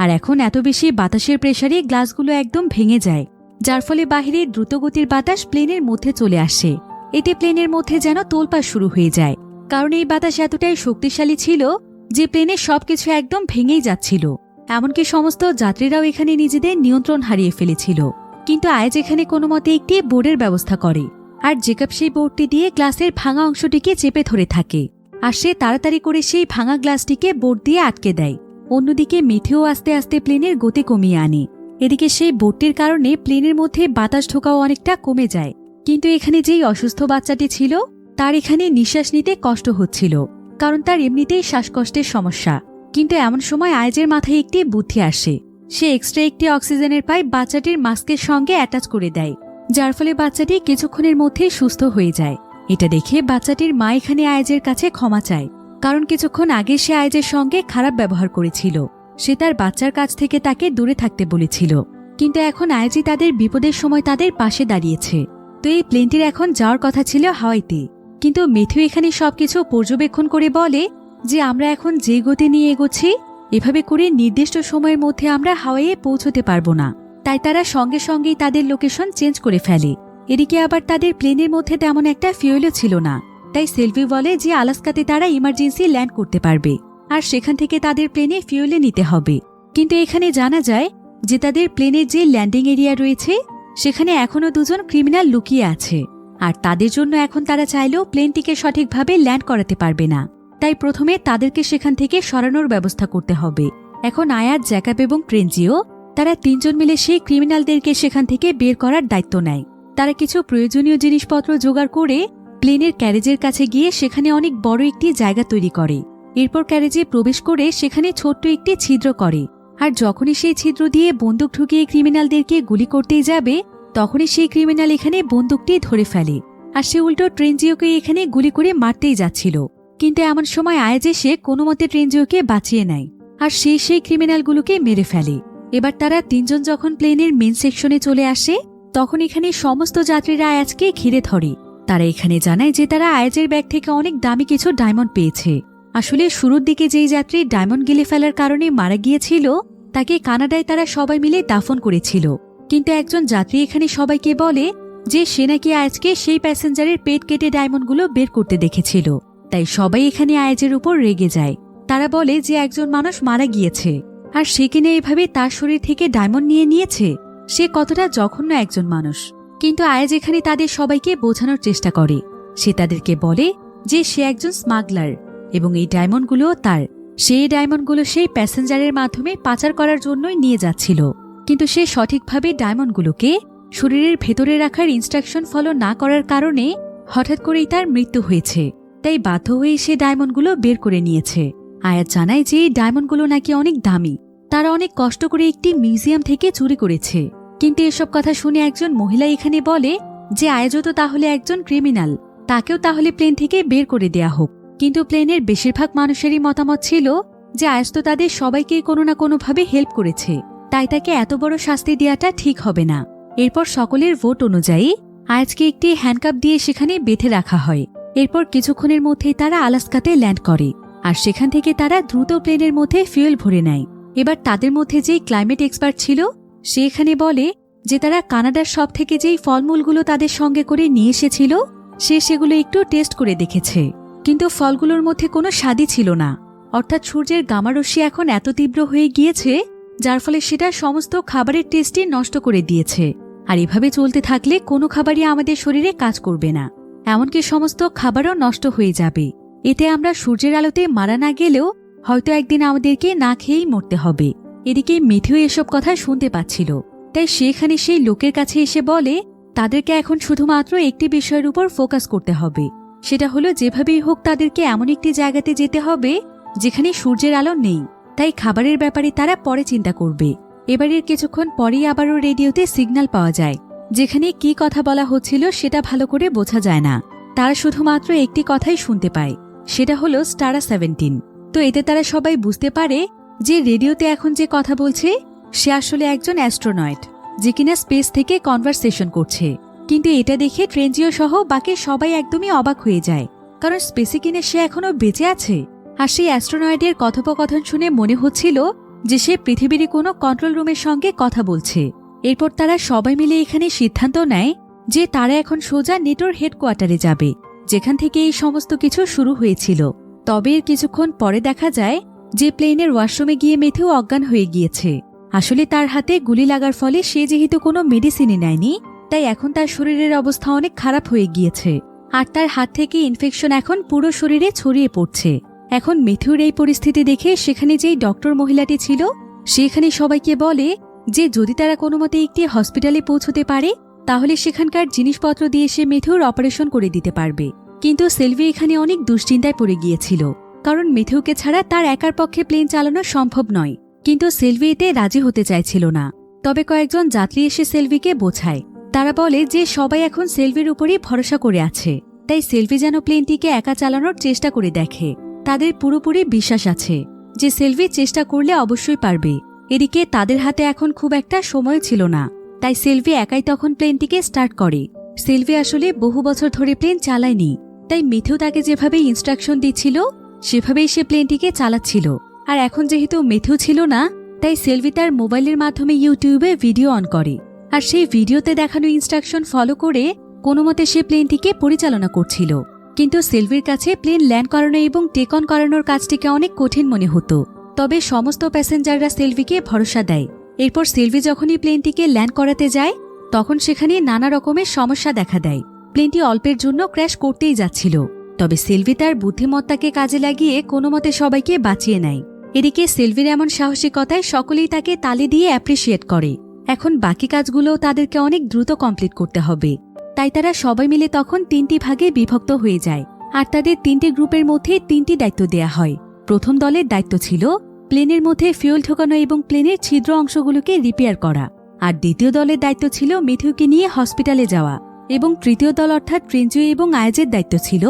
আর এখন এত বেশি বাতাসের প্রেসারে গ্লাসগুলো একদম ভেঙে যায়, যার ফলে বাহিরের দ্রুতগতির বাতাস প্লেনের মধ্যে চলে আসে। এতে প্লেনের মধ্যে যেন তোলপাড় শুরু হয়ে যায়, কারণ এই বাতাস এতটাই শক্তিশালী ছিল যে প্লেনের সবকিছু একদম ভেঙেই যাচ্ছিল। এমনকি সমস্ত যাত্রীরাও এখানে নিজেদের নিয়ন্ত্রণ হারিয়ে ফেলেছিল। কিন্তু আয়াজ এখানে কোনো মতে একটি বোর্ডের ব্যবস্থা করে, আর জেকব সেই বোর্ডটি দিয়ে গ্লাসের ভাঙা অংশটিকে চেপে ধরে থাকে, আর সে তাড়াতাড়ি করে সেই ভাঙা গ্লাসটিকে বোর্ড দিয়ে আটকে দেয়। অন্যদিকে মেথিউ আস্তে আস্তে প্লেনের গতি কমিয়ে আনে। এদিকে সেই বোর্ডটির কারণে প্লেনের মধ্যে বাতাস ঢোকাও অনেকটা কমে যায়। কিন্তু এখানে যেই অসুস্থ বাচ্চাটি ছিল তার এখানে নিঃশ্বাস নিতে কষ্ট হচ্ছিল, কারণ তার এমনিতেই শ্বাসকষ্টের সমস্যা। কিন্তু এমন সময় আয়াজের মাথায় একটি বুদ্ধি আসে। সে এক্সট্রা একটি অক্সিজেনের পাইপ বাচ্চাটির মাস্কের সঙ্গে অ্যাটাচ করে দেয়, যার ফলে বাচ্চাটি কিছুক্ষণের মধ্যে সুস্থ হয়ে যায়। এটা দেখে বাচ্চাটির মা এখানে আয়াজের কাছে ক্ষমা চায়, কারণ কিছুক্ষণ আগে সে আয়াজের সঙ্গে খারাপ ব্যবহার করেছিল। সে তার বাচ্চার কাছ থেকে তাকে দূরে থাকতে বলেছিল, কিন্তু এখন আয়াজি তাদের বিপদের সময় তাদের পাশে দাঁড়িয়েছে। তো এই প্লেনটির এখন যাওয়ার কথা ছিল হাওয়াইতে, কিন্তু মেথিউ এখানে সবকিছু পর্যবেক্ষণ করে বলে যে আমরা এখন যে গতি নিয়ে এগোচ্ছি এভাবে করে নির্দিষ্ট সময়ের মধ্যে আমরা হাওয়াইয়ে পৌঁছতে পারবো না। তাই তারা সঙ্গে সঙ্গেই তাদের লোকেশন চেঞ্জ করে ফেলে। এদিকে আবার তাদের প্লেনের মধ্যে তেমন একটা ফিউয়েলও ছিল না, তাই সেলভি বলে যে আলাস্কাতে তারা ইমার্জেন্সি ল্যান্ড করতে পারবে, আর সেখান থেকে তাদের প্লেনে ফিউয়েলে নিতে হবে। কিন্তু এখানে জানা যায় যে তাদের প্লেনের যে ল্যান্ডিং এরিয়া রয়েছে সেখানে এখনও 2 জন ক্রিমিনাল লুকিয়ে আছে, আর তাদের জন্য এখন তারা চাইলেও প্লেনটিকে সঠিকভাবে ল্যান্ড করাতে পারবে না। তাই প্রথমে তাদেরকে সেখান থেকে সরানোর ব্যবস্থা করতে হবে। এখন আয়াজ, জ্যাকব এবং ট্রেনজিও তারা 3 জন মিলে সেই ক্রিমিনালদেরকে সেখান থেকে বের করার দায়িত্ব নেয়। তারা কিছু প্রয়োজনীয় জিনিসপত্র জোগাড় করে প্লেনের ক্যারেজের কাছে গিয়ে সেখানে অনেক বড় একটি জায়গা তৈরি করে। এরপর ক্যারেজে প্রবেশ করে সেখানে ছোট্ট একটি ছিদ্র করে, আর যখনই সেই ছিদ্র দিয়ে বন্দুক ঢুকিয়ে ক্রিমিনালদেরকে গুলি করতেই যাবে তখনই সেই ক্রিমিনাল এখানে বন্দুকটি ধরে ফেলে, আর সে উল্টো ট্রেনজিওকে এখানে গুলি করে মারতেই যাচ্ছিল। কিন্তু এমন সময় আয়াজ এসে কোনো মতে ট্রেনজিওকে বাঁচিয়ে নেয়, আর সেই ক্রিমিনালগুলোকে মেরে ফেলে। এবার তারা 3 জন যখন প্লেনের মেন সেকশনে চলে আসে তখন এখানে সমস্ত যাত্রীরা আয়াজকে ঘিরে ধরে। তারা এখানে জানায় যে তারা আয়াজের ব্যাগ থেকে অনেক দামি কিছু ডায়মন্ড পেয়েছে। আসলে শুরুর দিকে যেই যাত্রী ডায়মন্ড গিলে ফেলার কারণে মারা গিয়েছিল তাকে কানাডায় তারা সবাই মিলে দাফন করেছিল। কিন্তু একজন যাত্রী এখানে সবাইকে বলে যে সে নাকি আয়াজকে সেই প্যাসেঞ্জারের পেট কেটে ডায়মন্ডগুলো বের করতে দেখেছিল। তাই সবাই এখানে আয়াজের উপর রেগে যায়। তারা বলে যে একজন মানুষ মারা গিয়েছে, আর সে কিনা এভাবে তার শরীর থেকে ডায়মন্ড নিয়ে নিয়েছে, সে কতটা জঘন্য একজন মানুষ। কিন্তু আয়াজ এখানে তাদের সবাইকে বোঝানোর চেষ্টা করে। সে তাদেরকে বলে যে সে একজন স্মাগলার এবং এই ডায়মন্ডগুলোও তার। সেই ডায়মন্ডগুলো সেই প্যাসেঞ্জারের মাধ্যমে পাচার করার জন্যই নিয়ে যাচ্ছিল, কিন্তু সে সঠিকভাবে ডায়মন্ডগুলোকে শরীরের ভেতরে রাখার ইনস্ট্রাকশন ফলো না করার কারণে হঠাৎ করেই তার মৃত্যু হয়েছে। তাই বাধ্য হয়ে সে ডায়মন্ডগুলো বের করে নিয়েছে। আয়াজ জানায় যে এই ডায়মন্ডগুলো নাকি অনেক দামি, তারা অনেক কষ্ট করে একটি মিউজিয়াম থেকে চুরি করেছে। কিন্তু এসব কথা শুনে একজন মহিলা এখানে বলে যে আয়াজও তো তাহলে একজন ক্রিমিনাল, তাকেও তাহলে প্লেন থেকে বের করে দেয়া হোক। কিন্তু প্লেনের বেশিরভাগ মানুষেরই মতামত ছিল যে আয়াজ তো তাদের সবাইকে কোনো না কোনোভাবে হেল্প করেছে, তাই তাকে এত বড় শাস্তি দেওয়াটা ঠিক হবে না। এরপর সকলের ভোট অনুযায়ী আয়াজকে একটি হ্যান্ডকাপ দিয়ে সেখানে বেঁধে রাখা হয়। এরপর কিছুক্ষণের মধ্যেই তারা আলাস্কাতে ল্যান্ড করে, আর সেখান থেকে তারা দ্রুত প্লেনের মধ্যে ফুয়েল ভরে নেয়। এবার তাদের মধ্যে যেই ক্লাইমেট এক্সপার্ট ছিল সে এখানে বলে যে তারা কানাডার সব থেকে যেই ফলমূলগুলো তাদের সঙ্গে করে নিয়ে এসেছিল সে সেগুলো একটু টেস্ট করে দেখেছে, কিন্তু ফলগুলোর মধ্যে কোনো স্বাদই ছিল না। অর্থাৎ সূর্যের গামারশ্মি এখন এত তীব্র হয়ে গিয়েছে যার ফলে সেটা সমস্ত খাবারের টেস্টই নষ্ট করে দিয়েছে। আর এভাবে চলতে থাকলে কোনো খাবারই আমাদের শরীরে কাজ করবে না, এমনকি সমস্ত খাবারও নষ্ট হয়ে যাবে। এতে আমরা সূর্যের আলোতে মারা না গেলেও হয়তো একদিন আমাদেরকে না খেয়েই মরতে হবে। এদিকে মিথিও এসব কথা শুনতে পাচ্ছিল, তাই সেখানে সেই লোকের কাছে এসে বলে তাদেরকে এখন শুধুমাত্র একটি বিষয়ের উপর ফোকাস করতে হবে, সেটা হলো যেভাবেই হোক তাদেরকে এমন একটি জায়গাতে যেতে হবে যেখানে সূর্যের আলো নেই। তাই খাবারের ব্যাপারে তারা পরে চিন্তা করবে। এবারের কিছুক্ষণ পরেই আবারও রেডিওতে সিগন্যাল পাওয়া যায়, যেখানে কি কথা বলা হচ্ছিল সেটা ভালো করে বোঝা যায় না। তারা শুধুমাত্র একটি কথাই শুনতে পায়, সেটা হলো স্টারা 17। তো এতে তারা সবাই বুঝতে পারে যে রেডিওতে এখন যে কথা বলছে সে আসলে একজন অ্যাস্ট্রোনয়েট, যে কিনা স্পেস থেকে কনভারসেশন করছে। কিন্তু এটা দেখে ট্রেনজিও সহ বাকি সবাই একদমই অবাক হয়ে যায়, কারণ স্পেসে কিনে সে এখনো বেঁচে আছে। আর সেই অ্যাস্ট্রোনয়েডের কথোপকথন শুনে মনে হচ্ছিল যে সে পৃথিবীর কোনো কন্ট্রোল রুমের সঙ্গে কথা বলছে। এরপর তারা সবাই মিলে এখানে সিদ্ধান্ত নেয় যে তারা এখন সোজা নেটোর হেডকোয়ার্টারে যাবে, যেখান থেকে এই সমস্ত কিছু শুরু হয়েছিল। তবে এর কিছুক্ষণ পরে দেখা যায় যে প্লেনের ওয়াশরুমে গিয়ে মেথিউ অজ্ঞান হয়ে গিয়েছে। আসলে তার হাতে গুলি লাগার ফলে সে যেহেতু কোনো মেডিসিনই নেয়নি, তাই এখন তার শরীরের অবস্থা অনেক খারাপ হয়ে গিয়েছে, আর তার হাত থেকে ইনফেকশন এখন পুরো শরীরে ছড়িয়ে পড়ছে। এখন মেথিউর এই পরিস্থিতি দেখে সেখানে যেই ডক্টর মহিলাটি ছিল সেখানে সবাইকে বলে যে যদি তারা কোনো মতে একটি হসপিটালে পৌঁছতে পারে তাহলে সেখানকার জিনিসপত্র দিয়ে সে মেথিউর অপারেশন করে দিতে পারবে। কিন্তু সেলভি এখানে অনেক দুশ্চিন্তায় পড়ে গিয়েছিল, কারণ মেথিউকে ছাড়া তার একার পক্ষে প্লেন চালানো সম্ভব নয়। কিন্তু সেলভি এতে রাজি হতে চাইছিল না। তবে কয়েকজন যাত্রী এসে সেলভিকে বোঝায়। তারা বলে যে সবাই এখন সেলভির উপরই ভরসা করে আছে, তাই সেলভি যেন প্লেনটিকে একা চালানোর চেষ্টা করে দেখে। তাদের পুরোপুরি বিশ্বাস আছে যে সেলভি চেষ্টা করলে অবশ্যই পারবে। এদিকে তাদের হাতে এখন খুব একটা সময় ছিল না, তাই সেলভি একাই তখন প্লেনটিকে স্টার্ট করে। সেলভি আসলে বহু বছর ধরে প্লেন চালায়নি, তাই মিথিউ তাকে যেভাবে ইনস্ট্রাকশন দিচ্ছিল সেভাবেই সে প্লেনটিকে চালাচ্ছিল। আর এখন যেহেতু মিথিউ ছিল না, তাই সেলভি তার মোবাইলের মাধ্যমে ইউটিউবে ভিডিও অন করে, আর সেই ভিডিওতে দেখানো ইনস্ট্রাকশন ফলো করে কোনোমতে সে প্লেনটিকে পরিচালনা করছিল। কিন্তু সেলভির কাছে প্লেন ল্যান্ড করানো এবং টেক অন করানোর কাজটিকে অনেক কঠিন মনে হতো। তবে সমস্ত প্যাসেঞ্জাররা সেলভিকে ভরসা দেয়। এরপর সেলভি যখনই প্লেনটিকে ল্যান্ড করাতে যায় তখন সেখানে নানা রকমের সমস্যা দেখা দেয়। প্লেনটি অল্পের জন্য ক্র্যাশ করতেই যাচ্ছিল, তবে সেলভি তার বুদ্ধিমত্তাকে কাজে লাগিয়ে কোনোমতে সবাইকে বাঁচিয়ে নেয়। এদিকে সেলভির এমন সাহসিকতায় সকলেই তাকে তালি দিয়ে অ্যাপ্রিসিয়েট করে। এখন বাকি কাজগুলোও তাদেরকে অনেক দ্রুত কমপ্লিট করতে হবে, তাই তারা সবাই মিলে তখন 3টি ভাগে বিভক্ত হয়ে যায়। আর তাদের 3টি গ্রুপের মধ্যে 3টি দায়িত্ব দেয়া হয়। প্রথম দলের দায়িত্ব ছিল প্লেনের মধ্যে ফিউল ঢোকানো এবং প্লেনের ছিদ্র অংশগুলোকে রিপেয়ার করা। আর দ্বিতীয় দলের দায়িত্ব ছিল মিথিউকে নিয়ে হসপিটালে যাওয়া। এবং তৃতীয় দল অর্থাৎ ট্রেনজিও এবং আয়াজের দায়িত্ব ছিল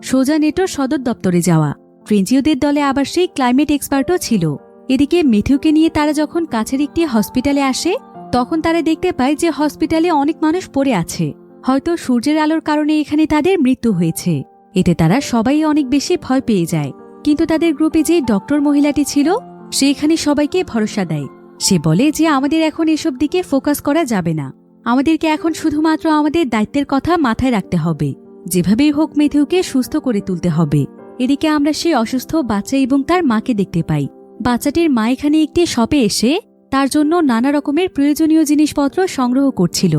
সোজা নেটোর সদর দপ্তরে যাওয়া। ট্রেনজিওদের দলে আবার সেই ক্লাইমেট এক্সপার্টও ছিল। এদিকে মিথিউকে নিয়ে তারা যখন কাছের একটি হসপিটালে আসে তখন তারা দেখতে পায় যে হসপিটালে অনেক মানুষ পড়ে আছে। হয়তো সূর্যের আলোর কারণে এখানে তাদের মৃত্যু হয়েছে। এতে তারা সবাই অনেক বেশি ভয় পেয়ে যায়। কিন্তু তাদের গ্রুপে যে ডক্টর মহিলাটি ছিল সে এখানে সবাইকে ভরসা দেয়। সে বলে যে আমাদের এখন এসব দিকে ফোকাস করা যাবে না, আমাদেরকে এখন শুধুমাত্র আমাদের দায়িত্বের কথা মাথায় রাখতে হবে। যেভাবেই হোক মিথিউকে সুস্থ করে তুলতে হবে। এদিকে আমরা সেই অসুস্থ বাচ্চা এবং তার মাকে দেখতে পাই। বাচ্চাটির মা এখানে একটি শপে এসে তার জন্য নানা রকমের প্রয়োজনীয় জিনিসপত্র সংগ্রহ করছিল,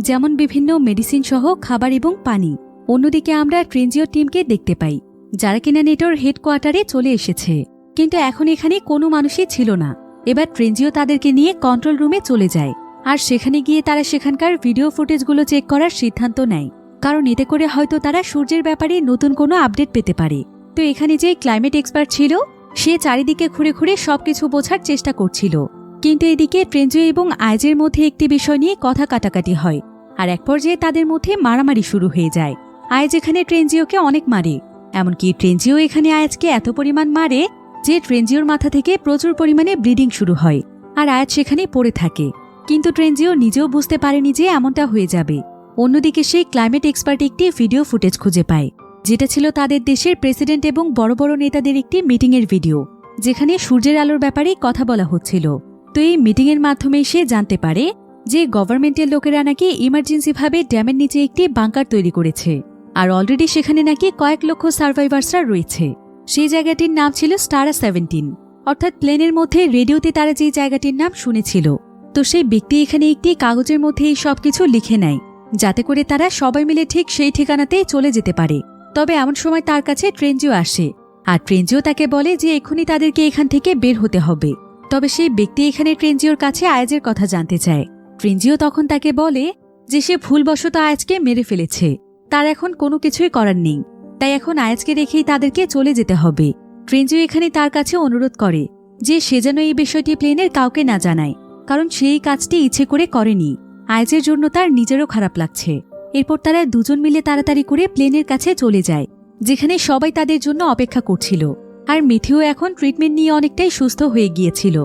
যেমন বিভিন্ন মেডিসিন সহ খাবার এবং পানি। অন্যদিকে আমরা ট্রেনজিও টিমকে দেখতে পাই, যারা কিনা নেটোর হেডকোয়ার্টারে চলে এসেছে। কিন্তু এখন এখানে কোনো মানুষই ছিল না। এবার ট্রেনজিও তাদেরকে নিয়ে কন্ট্রোল রুমে চলে যায়, আর সেখানে গিয়ে তারা সেখানকার ভিডিও ফুটেজগুলো চেক করার সিদ্ধান্ত নেয়, কারণ এতে করে হয়তো তারা সূর্যের ব্যাপারে নতুন কোনো আপডেট পেতে পারে। তো এখানে যে ক্লাইমেট এক্সপার্ট ছিল সে চারিদিকে ঘুরে ঘুরে সবকিছু বোঝার চেষ্টা করছিল। কিন্তু এদিকে ট্রেনজিও এবং আয়াজের মধ্যে একটি বিষয় নিয়ে কথা কাটাকাটি হয়, আর এক পর্যায়ে তাদের মধ্যে মারামারি শুরু হয়ে যায়। আয়াজ এখানে ট্রেনজিওকে অনেক মারে, এমনকি ট্রেনজিও এখানে আয়াজকে এত পরিমাণ মারে যে ট্রেনজিওর মাথা থেকে প্রচুর পরিমাণে ব্লিডিং শুরু হয়, আর আয়াজ সেখানে পড়ে থাকে। কিন্তু ট্রেনজিও নিজেও বুঝতে পারেনি যে এমনটা হয়ে যাবে। অন্যদিকে সেই ক্লাইমেট এক্সপার্ট একটি ভিডিও ফুটেজ খুঁজে পায়, যেটা ছিল তাদের দেশের প্রেসিডেন্ট এবং বড় বড় নেতাদের একটি মিটিংয়ের ভিডিও, যেখানে সূর্যের আলোর ব্যাপারে কথা বলা হচ্ছিল। তো এই মিটিংয়ের মাধ্যমে সে জানতে পারে যে গভর্নমেন্টের লোকেরা নাকি ইমার্জেন্সিভাবে ড্যামের নিচে একটি বাংকার তৈরি করেছে, আর অলরেডি সেখানে নাকি কয়েক লক্ষ সার্ভাইভার্সরা রয়েছে। সেই জায়গাটির নাম ছিল স্টারা 17, অর্থাৎ প্লেনের মধ্যে রেডিওতে তারা যে জায়গাটির নাম শুনেছিল। তো সেই ব্যক্তি এখানে একটি কাগজের মধ্যে এই সব কিছু লিখে নেয়, যাতে করে তারা সবাই মিলে ঠিক সেই ঠিকানাতেই চলে যেতে পারে। তবে এমন সময় তার কাছে ট্রেনজিও আসে, আর ট্রেনজিও তাকে বলে যে এখনই তাদেরকে এখান থেকে বের হতে হবে। তবে সেই ব্যক্তি এখানে ট্রেনজিওর কাছে আয়াজের কথা জানতে চায়। ট্রেনজিও তখন তাকে বলে যে সে ভুলবশত আয়াজকে মেরে ফেলেছে, তার এখন কোনো কিছুই করার নেই, তাই এখন আয়াজকে রেখেই তাদেরকে চলে যেতে হবে। ট্রেনজিও এখানে তার কাছে অনুরোধ করে যে সে যেন এই বিষয়টি প্লেনের কাউকে না জানায়, কারণ সেই কাজটি ইচ্ছে করে করেনি। আয়াজের জন্য তার নিজেরও খারাপ লাগছে। এরপর তারা দুজন মিলে তাড়াতাড়ি করে প্লেনের কাছে চলে যায়, যেখানে সবাই তাদের জন্য অপেক্ষা করছিল। আর মিথিও এখন ট্রিটমেন্ট নিয়ে অনেকটাই সুস্থ হয়ে গিয়েছিল।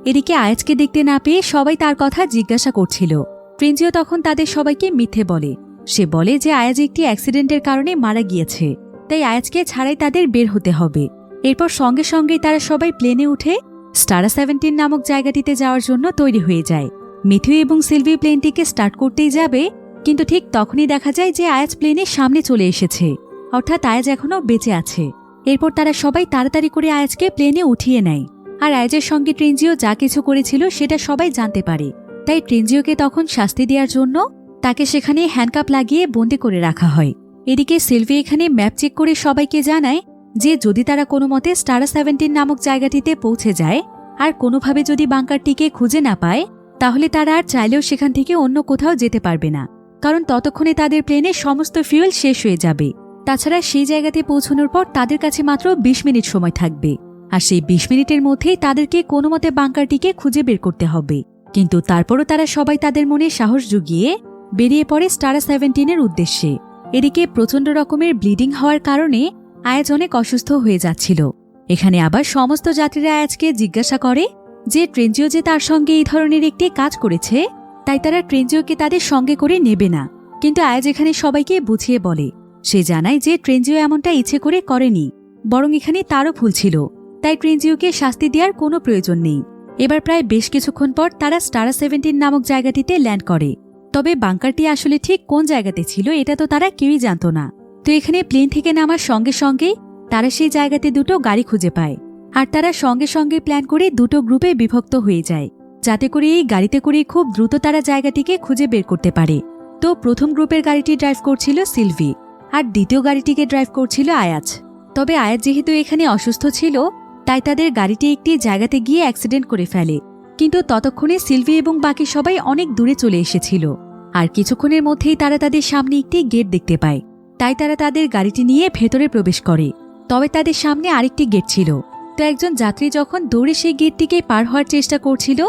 এদিকে আয়াজকে দেখতে না পেয়ে সবাই তার কথা জিজ্ঞাসা করছিল। ট্রেনজিও তখন তাদের সবাইকে মিথ্যে বলে। সে বলে যে আয়াজ একটি অ্যাক্সিডেন্টের কারণে মারা গিয়েছে, তাই আয়াজকে ছাড়াই তাদের বের হতে হবে। এরপর সঙ্গে সঙ্গেই তারা সবাই প্লেনে উঠে স্টারা 17 নামক জায়গাটিতে যাওয়ার জন্য তৈরি হয়ে যায়। মিথু এবং সিলভি প্লেনটিকে স্টার্ট করতেই যাবে, কিন্তু ঠিক তখনই দেখা যায় যে আয়াজ প্লেনের সামনে চলে এসেছে, অর্থাৎ আয়াজ এখনও বেঁচে আছে। এরপর তারা সবাই তাড়াতাড়ি করে আয়াজকে প্লেনে উঠিয়ে নেয়। আর আয়াজের সঙ্গে ট্রেনজিও যা কিছু করেছিল সেটা সবাই জানতে পারে, তাই ট্রেনজিওকে তখন শাস্তি দেওয়ার জন্য তাকে সেখানে হ্যান্ডকাপ লাগিয়ে বন্দি করে রাখা হয়। এদিকে সিলভি এখানে ম্যাপ চেক করে সবাইকে জানায় যে যদি তারা কোনো মতে স্টারা 17 নামক জায়গাটিতে পৌঁছে যায় আর কোনোভাবে যদি বাংকারটিকে খুঁজে না পায়, তাহলে তারা আর চাইলেও সেখান থেকে অন্য কোথাও যেতে পারবে না, কারণ ততক্ষণে তাদের প্লেনের সমস্ত ফিউয়েল শেষ হয়ে যাবে। তাছাড়া সেই জায়গাতে পৌঁছানোর পর তাদের কাছে মাত্র 20 মিনিট সময় থাকবে, আর সেই 20 মিনিটের মধ্যেই তাদেরকে কোনো মতে বাংকারটিকে খুঁজে বের করতে হবে। কিন্তু তারপরও তারা সবাই তাদের মনে সাহস জুগিয়ে বেরিয়ে পড়ে স্টারা 17-এর উদ্দেশ্যে। এদিকে প্রচণ্ড রকমের ব্লিডিং হওয়ার কারণে আয়াজ অনেক অসুস্থ হয়ে যাচ্ছিল। এখানে আবার সমস্ত যাত্রীরা আয়াজকে জিজ্ঞাসা করে যে ট্রেনজিও যে তার সঙ্গে এই ধরনের একটি কাজ করেছে, তাই তারা ট্রেনজিওকে তাদের সঙ্গে করে নেবে না। কিন্তু আয়াজ এখানে সবাইকে বুঝিয়ে বলে, সে জানায় যে ট্রেনজিও এমনটা ইচ্ছে করে করেনি, বরং এখানে তারও ভুল ছিল, তাই ট্রেনজিওকে শাস্তি দেওয়ার কোনো প্রয়োজন নেই। এবার প্রায় বেশ কিছুক্ষণ পর তারা স্টারা 17 নামক জায়গাটিতে ল্যান্ড করে। তবে বাংকারটি আসলে ঠিক কোন জায়গাতে ছিল এটা তো তারা কেউই জানত না। তো এখানে প্লেন থেকে নামার সঙ্গে সঙ্গেই তারা সেই জায়গাতে দুটো গাড়ি খুঁজে পায়, আর তারা সঙ্গে সঙ্গে প্ল্যান করে দুটো গ্রুপে বিভক্ত হয়ে যায়, যাতে করে এই গাড়িতে করে খুব দ্রুত তারা জায়গাটিকে খুঁজে বের করতে পারে। তো প্রথম গ্রুপের গাড়িটি ড্রাইভ করছিল সিলভি, আর দ্বিতীয় গাড়িটিকে ড্রাইভ করছিল আয়াজ। তবে আয়াজ যেহেতু এখানে অসুস্থ ছিল, তাই তাদের গাড়িটি একটি জায়গাতে গিয়ে অ্যাক্সিডেন্ট করে ফেলে। কিন্তু ততক্ষণে সিলভি এবং বাকি সবাই অনেক দূরে চলে এসেছিল, আর কিছুক্ষণের মধ্যেই তারা তাদের সামনে একটি গেট দেখতে পায়, তাই তারা তাদের গাড়িটি নিয়ে ভেতরে প্রবেশ করে। তবে তাদের সামনে আরেকটি গেট ছিল। তো একজন যাত্রী যখন দৌড়ে সেই গেটটিকে পার হওয়ার চেষ্টা করছিল,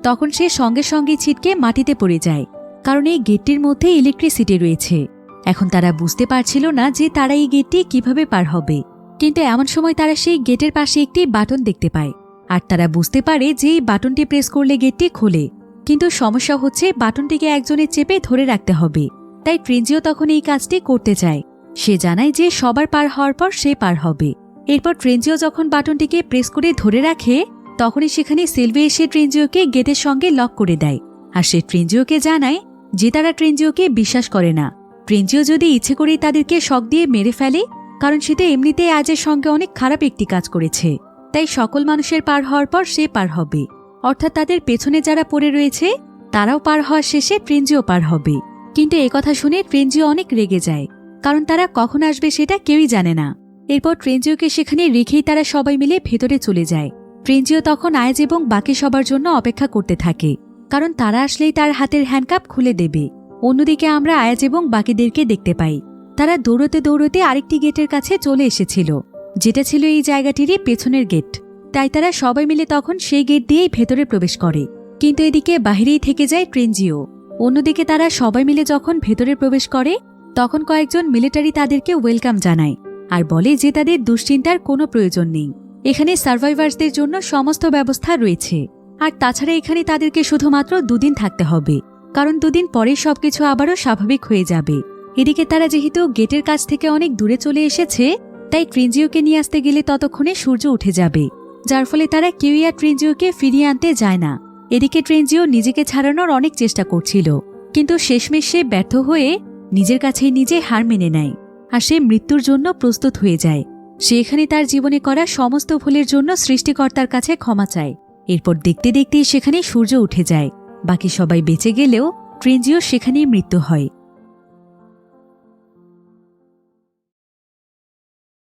তখন সে সঙ্গে সঙ্গে ছিটকে মাটিতে পড়ে যায়, কারণ এই গেটটির মধ্যে ইলেকট্রিসিটি রয়েছে। এখন তারা বুঝতে পারছিল না যে তারা এই গেটটি কিভাবে পার হবে। কিন্তু এমন সময় তারা সেই গেটের পাশে একটি বাটন দেখতে পায়, আর তারা বুঝতে পারে যে এই বাটনটি প্রেস করলে গেটটি খোলে। কিন্তু সমস্যা হচ্ছে বাটনটিকে একজনের চেপে ধরে রাখতে হবে, তাই ট্রেনজিও তখন এই কাজটি করতে চায়। সে জানায় যে সবার পার হওয়ার পর সে পার হবে। এরপর ট্রেনজিও যখন বাটনটিকে প্রেস করে ধরে রাখে, তখনই সেখানে সিলভি এসে ট্রেনজিওকে গেটের সঙ্গে লক করে দেয়। আর সে ট্রেনজিওকে জানায় যে তারা ট্রেনজিওকে বিশ্বাস করে না। ট্রেনজিও যদি ইচ্ছে করেই তাদেরকে শক দিয়ে মেরে ফেলে, কারণ সে তো এমনিতেই আজের সঙ্গে অনেক খারাপ একটি কাজ করেছে, তাই সকল মানুষের পার হওয়ার পর সে পার হবে, অর্থাৎ তাদের পেছনে যারা পড়ে রয়েছে তারাও পার হওয়ার শেষে ট্রেনজিও পার হবে। কিন্তু একথা শুনে ট্রেনজিও অনেক রেগে যায়, কারণ তারা কখন আসবে সেটা কেউই জানে না। এরপর ট্রেনজিওকে সেখানে রেখেই তারা সবাই মিলে ভেতরে চলে যায়। ট্রেনজিও তখন আয়াজ এবং বাকি সবার জন্য অপেক্ষা করতে থাকে, কারণ তারা আসলেই তার হাতের হ্যান্ডকাপ খুলে দেবে। অন্যদিকে আমরা আয়াজ এবং বাকিদেরকে দেখতে পাই তারা দৌড়তে দৌড়তে আরেকটি গেটের কাছে চলে এসেছিল, যেটা ছিল এই জায়গাটিরই পেছনের গেট। তাই তারা সবাই মিলে তখন সেই গেট দিয়েই ভেতরে প্রবেশ করে। কিন্তু এদিকে বাহিরেই থেকে যায় ট্রেনজিও। অন্যদিকে তারা সবাই মিলে যখন ভেতরে প্রবেশ করে, তখন কয়েকজন মিলিটারি তাদেরকে ওয়েলকাম জানায় আর বলে যে তাদের দুশ্চিন্তার কোনো প্রয়োজন নেই, এখানে সার্ভাইভার্সদের জন্য সমস্ত ব্যবস্থা রয়েছে। আর তাছাড়া এখানে তাদেরকে শুধুমাত্র 2 দিন থাকতে হবে, কারণ 2 দিন পরে সবকিছু আবারও স্বাভাবিক হয়ে যাবে। এদিকে তারা যেহেতু গেটের কাছ থেকে অনেক দূরে চলে এসেছে, তাই ট্রেনজিওকে নিয়ে আসতে গেলে ততক্ষণে সূর্য উঠে যাবে, যার ফলে তারা কেউই আর ট্রেনজিওকে ফিরিয়ে আনতে যায় না। এদিকে ট্রেনজিও নিজেকে ছাড়ানোর অনেক চেষ্টা করছিল, কিন্তু শেষমেশ সে ব্যর্থ হয়ে নিজের কাছেই নিজে হার মেনে নেয়, আর সে মৃত্যুর জন্য প্রস্তুত হয়ে যায়। সে এখানে তার জীবনে করা সমস্ত ভুলের জন্য সৃষ্টিকর্তার কাছে ক্ষমা চায়। এরপর দেখতে দেখতেই সেখানে সূর্য উঠে যায়। বাকি সবাই বেঁচে গেলেও ট্রেনজিও সেখানেই মৃত্যু হয়।